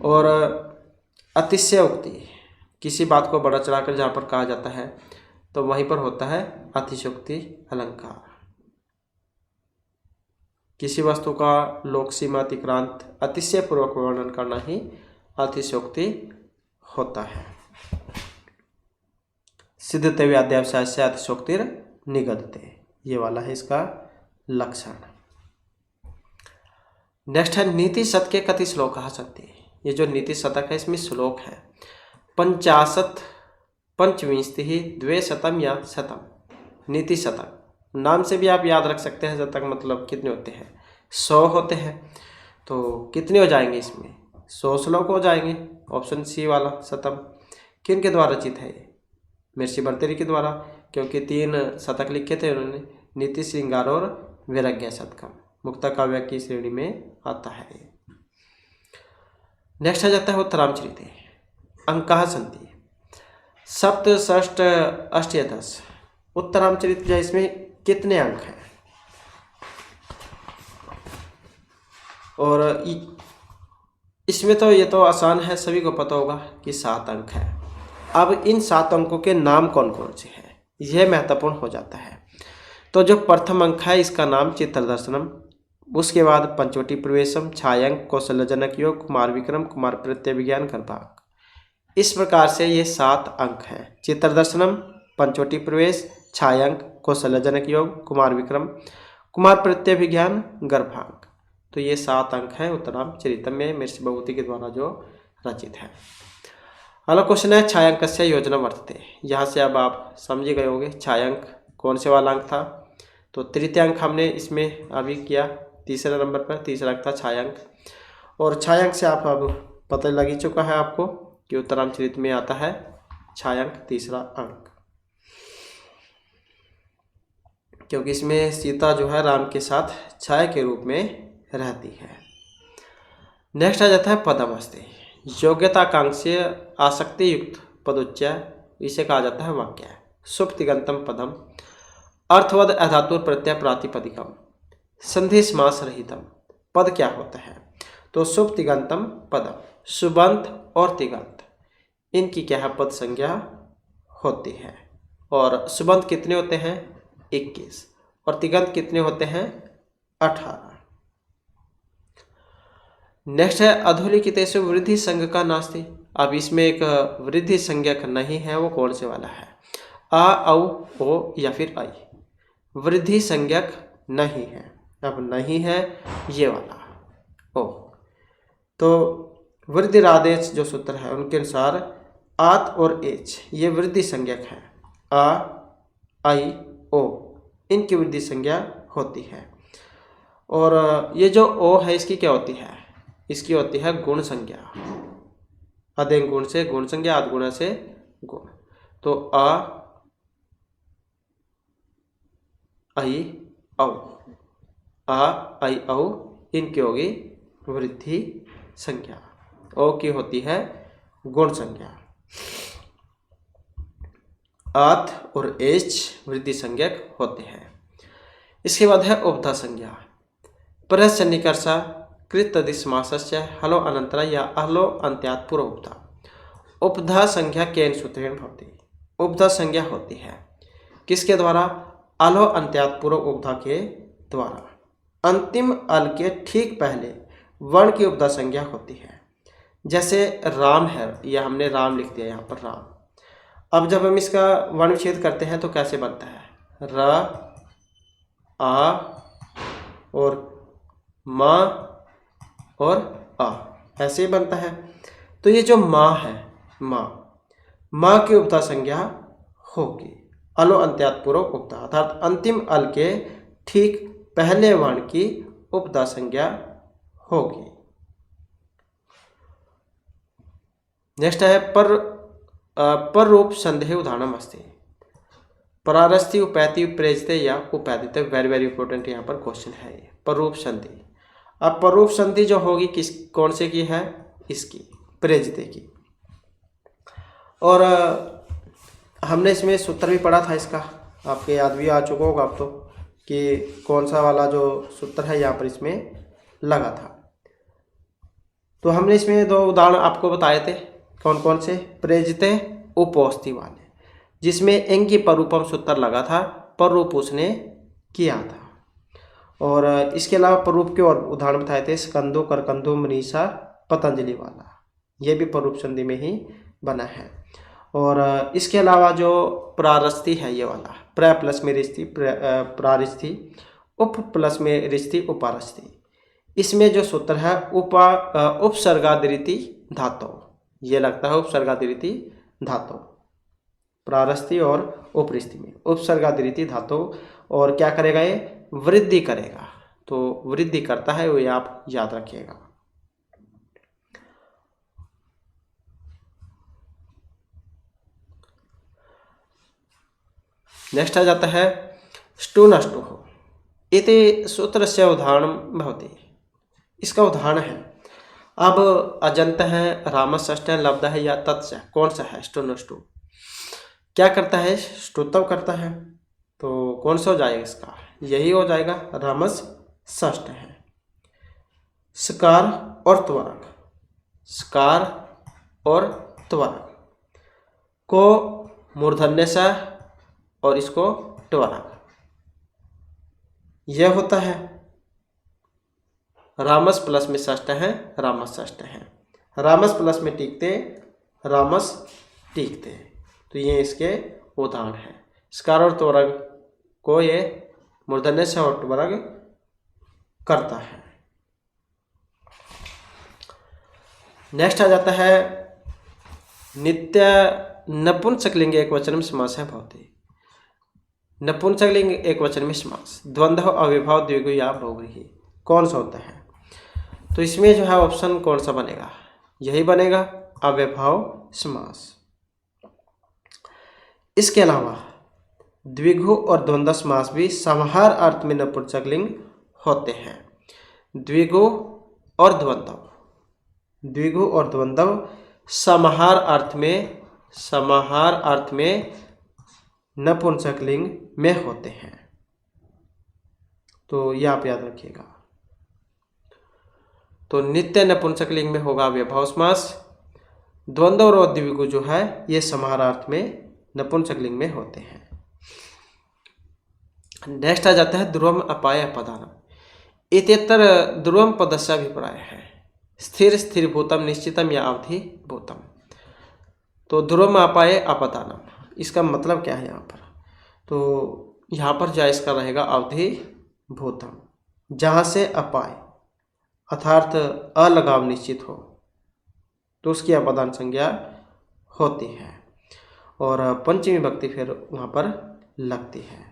और अतिशयोक्ति किसी बात को बढ़ा चढ़ाकर जहाँ पर कहा जाता है तो वहीं पर होता है अतिशयोक्ति अलंकार। किसी वस्तु का लोक सीमा अतिक्रांत अतिशय पूर्वक वर्णन करना ही अतिशयोक्ति होता है। सिद्धते व्याध्यावसाय से अतिशयोक्तिर निगदते, ये वाला है इसका लक्षण। नेक्स्ट है नीति शतक के कति श्लोक सन्ति। ये जो नीति शतक है इसमें श्लोक है 50 पंचविंशति 200 या 100। नीति शतक नाम से भी आप याद रख सकते हैं। शतक मतलब कितने होते हैं, 100 होते हैं। तो कितने हो जाएंगे इसमें, 100 श्लोक हो जाएंगे। ऑप्शन सी वाला शतम किन के द्वारा रचित है, महर्षि भर्तृहरि के द्वारा, क्योंकि 3 शतक लिखे थे उन्होंने, नीति श्रृंगार और वैराग्य शतकम, मुक्ता काव्य की श्रेणी में आता है। नेक्स्ट आ जाता है उत्तरामचरिते अंकाः सन्ति 7 6 8 या 10। उत्तरामचरित जो है इसमें कितने अंक हैं, और इसमें तो ये तो आसान है, सभी को पता होगा कि 7 अंक है। अब इन 7 अंकों के नाम कौन कौन से हैं, यह महत्वपूर्ण हो जाता है। तो जो प्रथम अंक है इसका नाम चित्रदर्शनम, उसके बाद पंचवटी प्रवेशम, छायांक, कौशलजनक योग, कुमार विक्रम, कुमार प्रत्यय विज्ञान, गर्भांक। इस प्रकार से ये 7 अंक हैं। चित्रदर्शनम, पंचवटी प्रवेश, छायांक, कौशलजनक योग, कुमार विक्रम, कुमार प्रत्यय विज्ञान, गर्भांक। तो ये 7 अंक हैं उत्तराम चरितम में महर्षि भगवती के द्वारा जो रचित है। अगला क्वेश्चन है छायांकस्य योजना वर्तते। यहाँ से अब आप समझ गए होंगे छायांक कौन से वाला अंक था। तो तृतीय अंक हमने इसमें अभी किया, तीसरे नंबर पर तीसरा अंक था छायांक। और छायांक से आप अब पता लग ही चुका है आपको कि उत्तरामचरित में आता है छायांक तीसरा अंक, क्योंकि इसमें सीता जो है राम के साथ छाया के रूप में रहती है। नेक्स्ट आ जाता है पदमस्ते। योग्यताकांक्षी आसक्ति युक्त पदोच्चय, इसे कहा जाता है वाक्य। सुप्तिगंतम पदम, अर्थवद अधातुर प्रत्यय प्रातिपदिकम, संधि समास रहितम। पद क्या होता है? तो सुप्तिगंतम पदम, सुबंत और तिगंत इनकी क्या है पद संज्ञा होती है। और सुबंत कितने होते हैं? 21। और तिगंत कितने होते हैं? 18। नेक्स्ट है अधोलिखितेषु वृद्धि संज्ञ का नास्ति। अब इसमें एक वृद्धि संज्ञक नहीं है, वो कौन से वाला है? आ, औ, ओ या फिर आई। वृद्धि संज्ञक नहीं है, अब नहीं है ये वाला ओ। तो वृद्धिरादेश जो सूत्र है उनके अनुसार आत और एच ये वृद्धि संज्ञक है। आ, आई, ओ इनकी वृद्धि संज्ञा होती है। और ये जो ओ है इसकी क्या होती है? इसकी होती है गुण संज्ञा। अदेंग गुण से गुण संज्ञा, आद गुण से गुण। तो आ, आई, औ, आ, आई, औ इनकी होगी वृद्धि संज्ञा। ओ की होती है गुण संज्ञा। आत और एच वृद्धि संज्ञक होते हैं। इसके बाद है उपधा संज्ञा। परसन्निकर्षा कृत तदिसमासस्य हलो अनंतरा या हलो अंत्यात् पूर्व उपधा। उपधा संज्ञा केन सूत्रेण भवति। उपधा संज्ञा होती है किसके द्वारा? अलो अंत्यात् पूर्व उपधा के द्वारा। अंतिम अल के ठीक पहले वर्ण की उपधा संज्ञा होती है। जैसे राम है, यह हमने राम लिख दिया यहाँ पर राम। अब जब हम इसका वर्ण विच्छेद करते हैं तो कैसे बनता है? र, आ और माँ और आ ऐसे ही बनता है। तो ये जो माँ है, माँ की उपधा संज्ञा होगी अलो अंत्यात् पूर्व उपधा, अर्थात अंतिम अल के ठीक पहले वर्ण की उपधा संज्ञा होगी। नेक्स्ट है पर रूप संदेह उदाहरण अस्ति। परारस्थी उपैति प्रेजते या उपैदित, वेरी वेरी इंपॉर्टेंट यहाँ पर क्वेश्चन है ये पररूप संधि। अब पररूप संधि जो होगी किस कौन से की है? इसकी प्रेजते की। और हमने इसमें सूत्र भी पढ़ा था इसका, आपके याद भी आ चुका होगा अब तो कि कौन सा वाला जो सूत्र है यहाँ पर इसमें लगा था। तो हमने इसमें 2 उदाहरण आपको बताए थे, कौन कौन से? प्रेजते उपौस्थी वाले, जिसमें एंग की पररूपम सूत्र लगा था, पररूप उसने किया था। और इसके अलावा पररूप के और उदाहरण बताए थे, स्कंदो, करकंदो, मनीषा, पतंजलि वाला, ये भी पररूप संधि में ही बना है। और इसके अलावा जो प्रारस्थी है ये वाला, प्र प्लस में रिस्थि प्रारिस्थि, उप प्लस में रिस्थि उपारस्थि, इसमें जो सूत्र है उपसर्गादिरिति धातु, ये लगता है उपसर्गादिरिति धातु प्रारस्थी और उपरिस्थि में उपसर्गादिरिति धातु। और क्या करेगा? ये वृद्धि करेगा, तो वृद्धि करता है वो आप याद रखिएगा। नेक्स्ट आ जाता है स्टु नष्टु हो इति सूत्र से उदाहरण भवति। इसका उदाहरण है, अब अजंत है, रामषष्ठ है, लब्ध है या तत्स है, कौन सा है? स्टु नष्टु क्या करता है? ष्टुत्व करता है। तो कौन सा हो जाएगा इसका? यही हो जाएगा, रामस षष्ठ है। सकार और त्वरक, सकार और त्वरक को मूर्धन्य स और इसको त्वरक, यह होता है। रामस प्लस में षष्ठ है, रामस षष्ठ है, रामस प्लस में टीकते, रामस टीकते। तो ये इसके उदाहरण हैं। सकार और त्वरक को ये मूर्धन्य स और त्वरक करता है। नेक्स्ट आ जाता है नित्य नपुंसकलिंग एक वचन में समास है भवति। नपुंसकलिंग एक वचन में समास, द्वंद्व, अविभाव, द्विगु या बहुव्रीहि, कौन सा होता है? तो इसमें जो है ऑप्शन कौन सा बनेगा? यही बनेगा, अव्यभाव समास। इसके अलावा द्विगु और द्वंद्व समास भी समाहार अर्थ में नपुंसकलिंग होते हैं। द्विगु और द्वंद्व, द्विगु और द्वंद्व समाहार अर्थ में नपुंसकलिंग में होते हैं। तो यह आप याद रखिएगा। तो नित्य नपुंसकलिंग में होगा अव्यभाव समास, द्वंद्व और द्विगु जो है ये समाहारार्थ में नपुंसकलिंग में होते हैं। नेक्स्ट आ जाता है ध्रुवम अपाय अपदानम। इत्यत्र ध्रुवम पदस्य अभिप्राय है स्थिर, स्थिर भूतम, निश्चितम या अवधि भूतम। तो ध्रुवम अपाय अपदानम, इसका मतलब क्या है यहाँ पर? तो यहाँ पर जो इसका रहेगा अवधि भूतम, जहाँ से अपाय अर्थात अलगाव निश्चित हो तो उसकी अपदान संज्ञा होती है और पंचमी विभक्ति फिर वहाँ पर लगती है।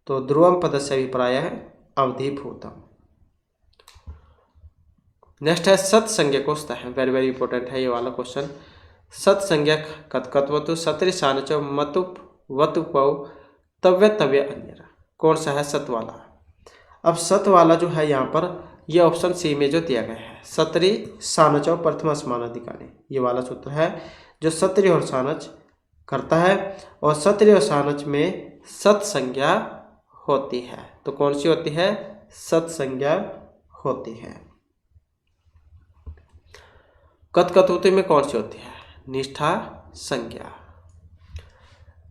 तो ध्रुवम पदस्य अभिप्राय है अवधि भूतम। नेक्स्ट है सत्संज्ञकोस्तः है, वेरी वेरी इंपॉर्टेंट है ये वाला क्वेश्चन। सत्संज्ञक कतकत्वतु सत्री सानचो मतुप वतुपौ तव्य तव्य अन्यरा, कौन सा है सत वाला? अब सत वाला जो है यहाँ पर ये ऑप्शन सी में जो दिया गया है, सत्री सानचो प्रथम समानाधिकारी, ये वाला सूत्र है जो सत्री और सानच करता है और सत्री और सानच में सत संज्ञा होती है। तो कौन सी होती है? सत संज्ञा होती है। कतकतुते में कौन सी होती है? निष्ठा संज्ञा।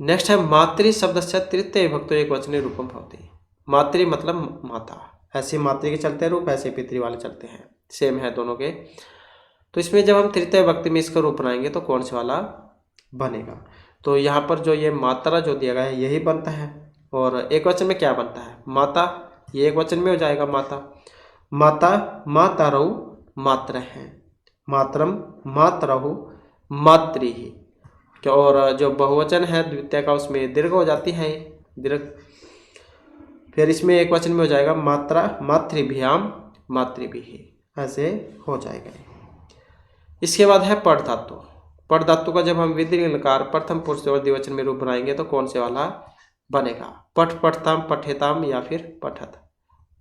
नेक्स्ट है मातृ शब्द से तृतीय विभक्तो एक वचने रूपम भवति। मातृ मतलब माता, ऐसे मातृ के चलते रूप, ऐसे पितृ वाले चलते हैं, सेम है दोनों के। तो इसमें जब हम तृतीय विभक्ति में इसका रूप बनाएंगे तो कौन से वाला बनेगा? तो यहाँ पर जो ये मात्रा जो दिया गया है यही बनता है और एक वचन में क्या बनता है? माता, ये एक वचन में हो जाएगा माता। माता मातारौ मात्र हैं, मातरम मातरहु मातृहि। और जो बहुवचन है द्वितीय का उसमें दीर्घ हो जाती है, दीर्घ। फिर इसमें एक वचन में हो जाएगा मात्रा मातृभ्याम मातृभिः, ऐसे हो जाएगा। इसके बाद है पठ धातु। पठ धातु का जब हम विधिलिंग लकार प्रथम पुरुष और द्विवचन में रूप बनाएंगे तो कौन से वाला बनेगा? पठ, पठताम, पठेताम या फिर पठत।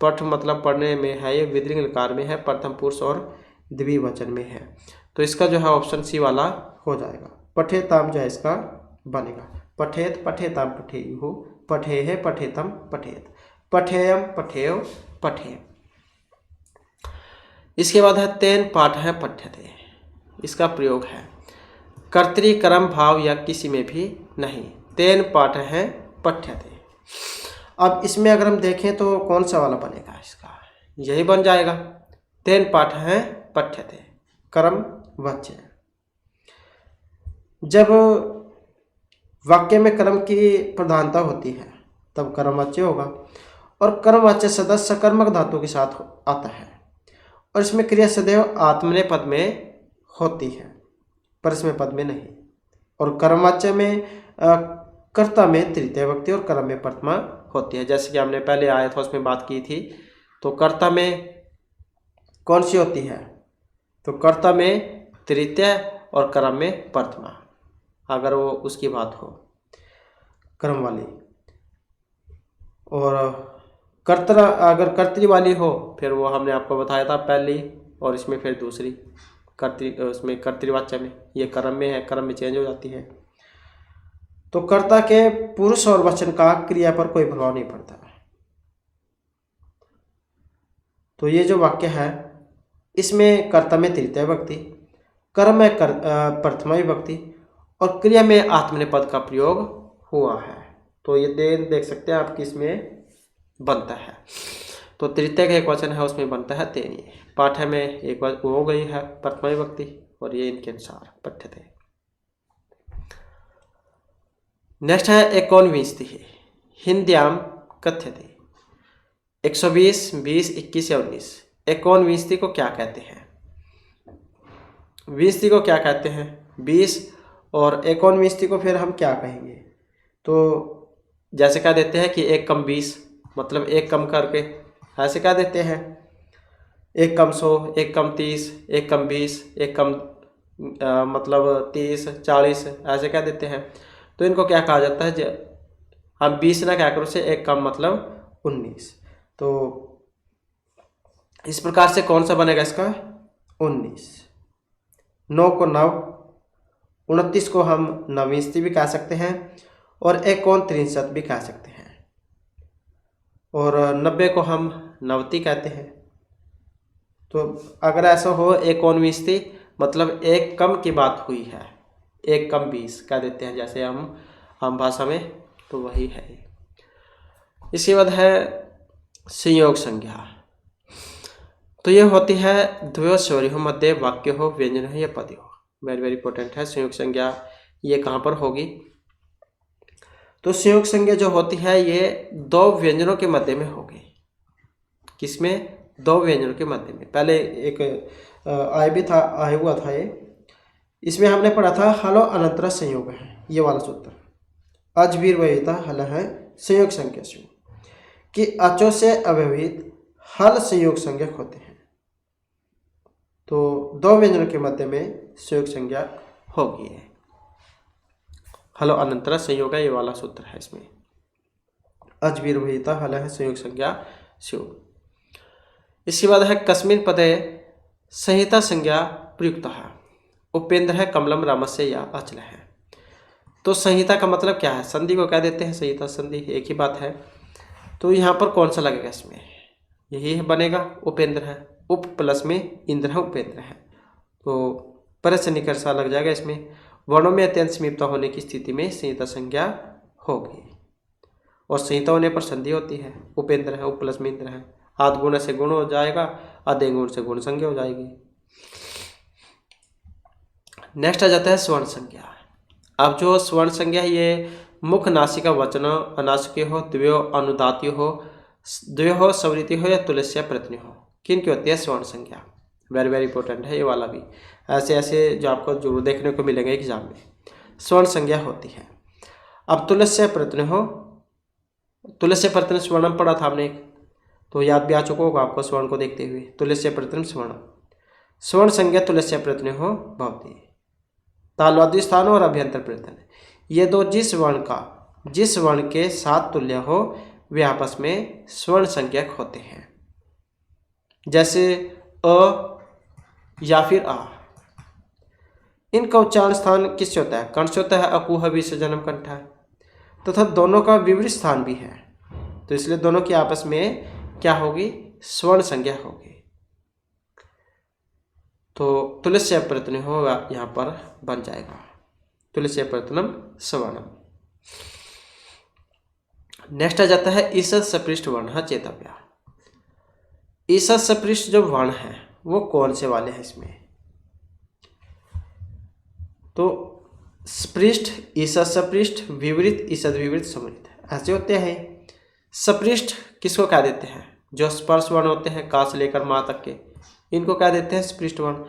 पठ मतलब पढ़ने में है, ये विधिलिंग लकार में है, प्रथम पुरुष और द्विवचन में है। तो इसका जो है ऑप्शन सी वाला हो जाएगा। पठेताम जो है इसका बनेगा। पठेत पठेताम पठेयुः, पठेः पठेतम पठेत, पठेयम पठेय पठे। इसके बाद है तेन पाठ है पठ्यते, इसका प्रयोग है कर्तरी कर्म भाव या किसी में भी नहीं। तेन पाठ है पठ्यते। अब इसमें अगर हम देखें तो कौन सा वाला बनेगा? इसका यही बन जाएगा, तेन पाठ है पठ्यते, कर्म वाच्य। जब वाक्य में कर्म की प्रधानता होती है तब कर्मवाच्य होगा और कर्मवाच्य सदा सकर्मक धातु के साथ आता है और इसमें क्रिया सदैव आत्मनेपद में होती है, परस्मैपद में नहीं। और कर्मवाच्य में कर्ता में तृतीय विभक्ति और कर्म में प्रथमा होती है, जैसे कि हमने पहले आया था उसमें बात की थी। तो कर्ता में कौन सी होती है? तो कर्ता में तृतीय और कर्म में प्रथमा, अगर वो उसकी बात हो कर्म वाली। और कर्ता अगर कर्तरी वाली हो फिर वो हमने आपको बताया था पहली, और इसमें फिर दूसरी कर्तरी, उसमें कर्तृवाच्य में, ये कर्म में है, कर्म में चेंज हो जाती है। तो कर्ता के पुरुष और वचन का क्रिया पर कोई प्रभाव नहीं पड़ता। तो ये जो वाक्य है इसमें कर्ता में तृतीय विभक्ति, कर्म में प्रथमा विभक्ति और क्रिया में आत्मनेपद का प्रयोग हुआ है। तो ये देख सकते हैं आप किस में बनता है। तो तृतीय का एक वचन है उसमें बनता है तेनी। पाठ्य में एक बार हो गई है प्रथमा विभक्ति और ये इनके अनुसार पठ्यते। नेक्स्ट है एकोनविंशतिः हिंद्याम कथ्यते। 120, 20, 21 या 19। एकोनविंशति को क्या कहते हैं? विंशति को क्या कहते हैं? 20 और एकोनविंशति को फिर हम क्या कहेंगे? तो जैसे कह देते हैं कि 1 कम 20 मतलब 1 कम करके ऐसे कह देते हैं 1 कम 100, 1 कम 30, 1 कम 20, 1 कम मतलब 30, 40 ऐसे कह देते हैं। तो इनको क्या कहा जाता है? हम 20 ना क्या करो से 1 कम मतलब 19। तो इस प्रकार से कौन सा बनेगा इसका? 19। 9 को 9, 29 को हम नविंशति भी कह सकते हैं और 1 भी कह सकते हैं और 90 को हम नवति कहते हैं। तो अगर ऐसा हो 1 मतलब 1 कम की बात हुई है, 1 कम 20 कह देते हैं जैसे हम भाषा में, तो वही है। इसके बाद है संयोग संज्ञा। तो ये होती है द्वयो स्वरियों मध्य वाक्य हो, व्यंजन हो या पद हो। वेरी वेरी इंपॉर्टेंट है संयोग संज्ञा। ये कहाँ पर होगी? तो संयोग संज्ञा जो होती है ये 2 व्यंजनों के मध्य में होगी। किसमें? 2 व्यंजनों के मध्य में। पहले एक आय हुआ था ये, इसमें हमने पढ़ा था हलो अनंतर संयोग है, ये वाला सूत्र। अजवीर वहिता हल है संयोग संज्ञा से कि अचो से अव्यवहित हल संयोग संज्ञक होते हैं। तो 2 व्यंजनों के मध्य में संयोग संज्ञा होगी। हलो अनंतर संयोग है, ये वाला सूत्र है इसमें। अजवीर वहिता हल है संयोग संज्ञा स्यो। इसके बाद है कस्मिन् पदे संहिता संज्ञा प्रयुक्त है। उपेंद्र है कमलम रामस्य या अचल है। तो संहिता का मतलब क्या है? संधि को कह देते हैं संहिता, संधि एक ही बात है। तो यहाँ पर कौन सा लगेगा इसमें? यही बनेगा उपेंद्र है, उप प्लस में इंद्र है, उपेंद्र है। तो पर से निकर्षा लग जाएगा इसमें। वर्णों में अत्यंत समीपता होने की स्थिति में संहिता संज्ञा होगी और संहिता होने पर संधि होती है। उपेंद्र है, उप प्लस में इंद्र है, आद गुण से गुण हो जाएगा, आधे गुण से गुण संज्ञा हो जाएगी। नेक्स्ट आ जाता है स्वर्ण संज्ञा। अब जो स्वर्ण संज्ञा है ये मुख नासिका वचन अनासिक हो, द्वयो अनुदाती हो, द्वयो हो सवृति हो या तुलस्य प्रत्यय हो। किन की होती है स्वर्ण संज्ञा? वेरी वेरी इंपॉर्टेंट है ये वाला भी। ऐसे ऐसे जो आपको जरूर देखने को मिलेंगे एग्जाम में, स्वर्ण संज्ञा होती है। अब तुलस्य प्रत्यय हो, तुलस्य प्रत्यय स्वर्णम पढ़ा था हमने, तो याद भी आ चुका होगा आपको स्वर्ण को देखते हुए। तुलस्य प्रत्यय स्वर्ण, स्वर्ण संज्ञा तुलस्य प्रत्यय हो भवती। तालवादी स्थान और अभ्यंतर प्रत्यय, ये दो जिस वर्ण के साथ तुल्य हो वे आपस में स्वर्ण संज्ञक होते हैं। जैसे अ या फिर आ, इनका उच्चारण स्थान किससे होता है? कंठ से होता है। अकुह विसर्जनम कंठ है, तथा दोनों का विपरीत स्थान भी है, तो इसलिए दोनों की आपस में क्या होगी? स्वर्ण संज्ञा होगी। तो तुलस्य प्रत्यय हो यहाँ पर बन जाएगा तुलस्य प्रत्ययम सवर्णम। नेक्स्ट आ जाता है ईसद सपृष्ठ वर्ण चेतव्या। ईसद सपृष्ठ जो वर्ण है वो कौन से वाले हैं इसमें? तो स्पृष्ठ, ईसद सपृष्ठ, विवृत, ईसद विवृत, समृत ऐसे होते हैं। सपृष्ठ किसको कह देते हैं? जो स्पर्श वर्ण होते हैं का से लेकर माँ तक के, इनको कह देते हैं स्पृष्ठ वर्ण।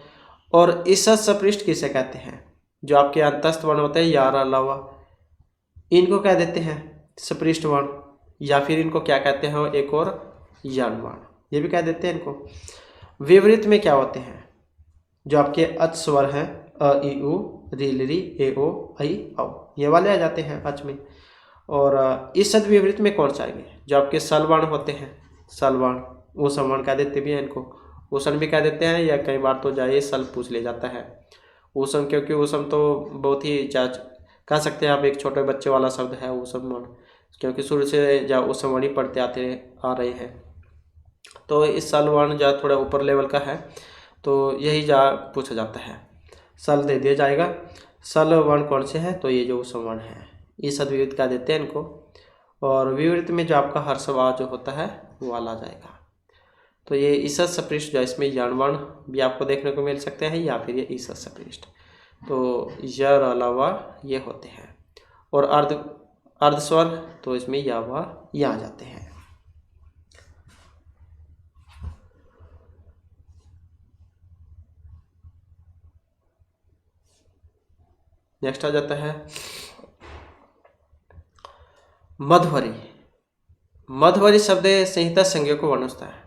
और ईसद सपृष्ठ किसे कहते हैं? जो आपके अंतस्थ वर्ण होते हैं यार अलावा, इनको कह देते हैं सपृष्ठ वर्ण, या फिर इनको क्या कहते हैं एक और यण वर्ण, ये भी कह देते हैं इनको। विवृत में क्या होते हैं? जो आपके अच स्वर हैं अ ई उ री ली ए ओ आई औ, ये वाले आ जाते हैं अच में। और ईसद विवृत में कौन सा आएंगे? जो आपके सल वर्ण होते हैं, सल वर्ण, ऊषण वर्ण कह देते भी हैं इनको, ऊषण भी कह देते हैं, या कई बार तो जाइए सल पूछ ले जाता है ऊषण, क्योंकि ऊषण तो बहुत ही कह सकते हैं आप एक छोटे बच्चे वाला शब्द है ऊषण वर्ण, क्योंकि शुरू से ऊषण वर्ण ही पढ़ते आ रहे हैं। तो इस सल वर्ण जो थोड़ा ऊपर लेवल का है, तो यही जा पूछा जाता है। सल दे दिया जाएगा। सल वर्ण कौन से हैं, तो ये जो सवर्ण है, ये सद्विवृत्त का देते हैं इनको। और विवृत्त में जो आपका हर्षवा जो होता है वो वाला आ जाएगा। तो ये ईसद सपृष्ठ जो है, इसमें यण वर्ण भी आपको देखने को मिल सकते हैं या फिर ये ईसद सपृष्ठ। तो यर अलावा ये होते हैं। और अर्ध स्वर, तो इसमें या व या आ जाते हैं। नेक्स्ट आ जाता है मध्वरी। मध्वरी शब्द संहिता संज्ञा को वर्णता है।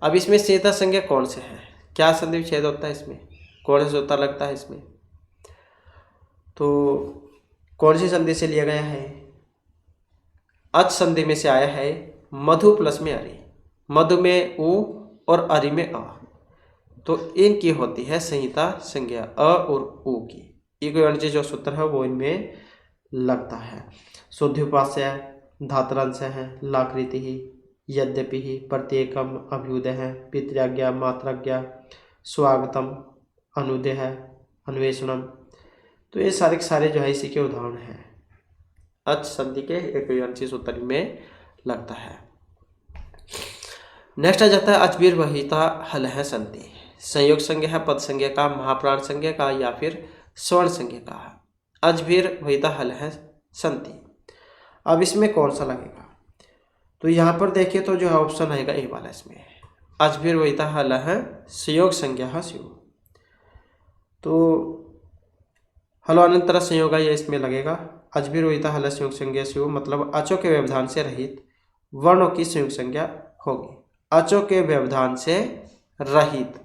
अब इसमें संहिता संज्ञा कौन से है, क्या संधि विच्छेद होता है इसमें, कौन सा सूत्र लगता है इसमें, तो कौन सी संधि से लिया गया है, अच संधि में से आया है। मधु प्लस में अरि, मधु में उ और अरि में अ, तो इनकी होती है संहिता संज्ञा, अ और उ की। ये जो सूत्र है वो इनमें लगता है। शुद्ध्युपास्य, धातुरंश है, लाकृति ही, यद्यपि ही, प्रत्येकम, अभ्युदय है, पितृज्ञा, मात्राज्ञा, स्वागतम, अनुदय है, अन्वेषणम। तो ये सारे के सारे जो है इसी के उदाहरण हैं। अच संधि के एक सूत्र में लगता है। नेक्स्ट आ जाता है अचबीर वहिता हल है संधि। संयोग संज्ञा है, पद संज्ञा का, महाप्राण संज्ञा का या फिर स्वर्ण संज्ञा का। अजभीर वहिता हल है संधि। अब इसमें कौन सा लगेगा, तो यहाँ पर देखिए तो जो है ऑप्शन आएगा ए वाला। इसमें अजभीर वहिता हल है संयोग संज्ञा है स्यु, तो हलो अनंतर संयोग ये इसमें लगेगा। अजभीर वहिता हल संयोग संज्ञा स्यु मतलब अचों के व्यवधान से रहित वर्णों की संयोग संज्ञा होगी। अचों के व्यवधान से रहित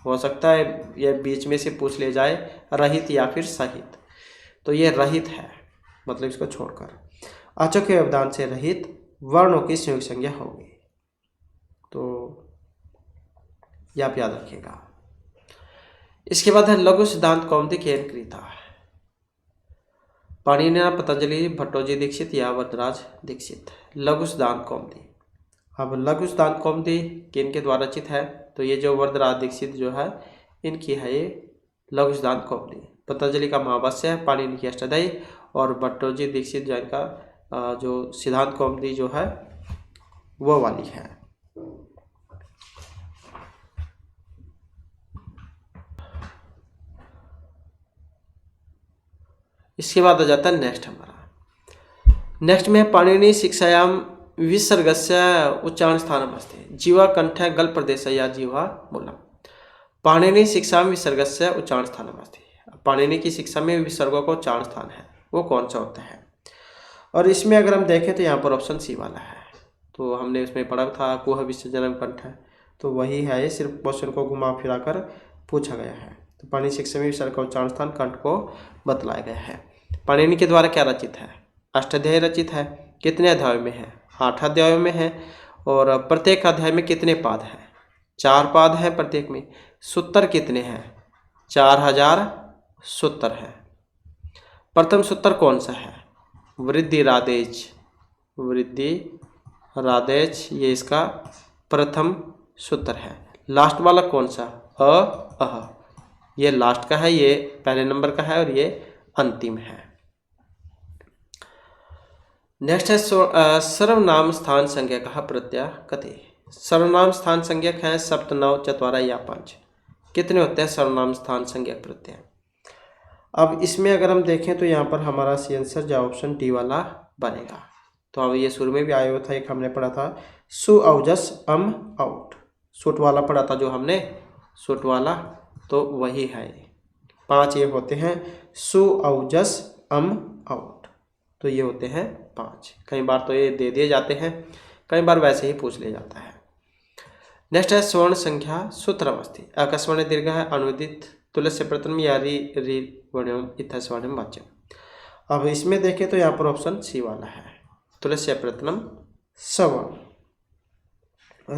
हो सकता है, यह बीच में से पूछ ले जाए रहित या फिर सहित, तो ये रहित है, मतलब इसको छोड़कर अचों के व्यवधान से रहित वर्णों की संयोग संज्ञा होगी। तो ये आप याद रखिएगा। इसके बाद है लघु सिद्धांत कौमुदी केन कृता। पाणिनि, पतंजलि, भट्टोजी दीक्षित या वरदराज दीक्षित। लघु सिद्धांत कौमुदी। अब लघु सिद्धांत कौमुदी किन के द्वारा रचित है, तो ये जो वरदराज दीक्षित जो है इनकी है ये लघु सिद्धांत कौमुदी। पतंजलि का महाभाष्य है, पाणिनि की अष्टाध्यायी और भट्टोजी दीक्षित जैन का जो सिद्धांत कौमुदी जो है वो वाली है। इसके बाद आ जाता है नेक्स्ट हमारा। नेक्स्ट में पाणिनि शिक्षायाम विसर्गस्य उच्चारण स्थानम अस्ति। जीवा कंठ गल प्रदेश या जीवा मूलम। पाणिनि शिक्षा में विसर्गस्य उच्चारण स्थानम अस्ति। पाणिनि की शिक्षा में विसर्गों का उच्चारण स्थान है वो कौन सा होता है, और इसमें अगर हम देखें तो यहाँ पर ऑप्शन सी वाला है। तो हमने इसमें पढ़ा था कुह विसर्जनम कंठ है, तो वही है ये, सिर्फ क्वेश्चन को घुमा फिरा कर पूछा गया है। तो पाणिनि शिक्षा में विसर्ग का उच्चारण स्थान कंठ को बतलाया गया है। पाणिनि के द्वारा क्या रचित है, अष्टाध्यायी रचित है। कितने अध्यायों में है, 8 अध्यायों में है। और प्रत्येक अध्याय में कितने पाद हैं, 4 पाद हैं प्रत्येक में। सूत्र कितने हैं, 4000 सूत्र है। प्रथम सूत्र कौन सा है, वृद्धि रादेज, वृद्धि रादेज, ये इसका प्रथम सूत्र है। लास्ट वाला कौन सा, अह, ये लास्ट का है, ये पहले नंबर का है और ये अंतिम है। नेक्स्ट है सर्वनाम स्थान संज्ञक प्रत्यय कति। सर्वनाम स्थान संज्ञक है सप्त, नव, चत्वारा या 5। कितने होते हैं सर्वनाम स्थान संज्ञक प्रत्यय। अब इसमें अगर हम देखें तो यहाँ पर हमारा सी आंसर जो ऑप्शन डी वाला बनेगा। तो अब ये शुरू में भी आया हुआ था, एक हमने पढ़ा था सु औजस अम आउट, सूट वाला पढ़ा था जो हमने, सूट वाला, तो वही है। 5 ये होते हैं सु औजस अम आउट, तो ये होते हैं 5। कई बार तो ये दे दिए जाते हैं, कई बार वैसे ही पूछ लिया जाता है। नेक्स्ट है स्वर्ण संख्या सूत्रम अस्ति। अकस्मण दीर्घ है, अनुदित, तुलस्य प्रथम या री वर्णम इत्थस्वर्णम वाच्यम। अब इसमें देखें तो यहाँ पर ऑप्शन सी वाला है, तुलस्य प्रथम सवर्ण।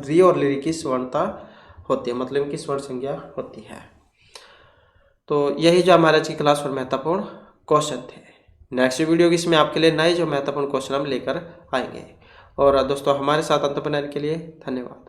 री और ली की स्वर्णता होती है, मतलब इनकी स्वर्ण संज्ञा होती है। तो यही जो हमारे आज की क्लास पर महत्वपूर्ण क्वेश्चन थे। नेक्स्ट वीडियो की इसमें आपके लिए नए जो महत्वपूर्ण क्वेश्चन हम लेकर आएंगे। और दोस्तों हमारे साथ अंत बनाने के लिए धन्यवाद।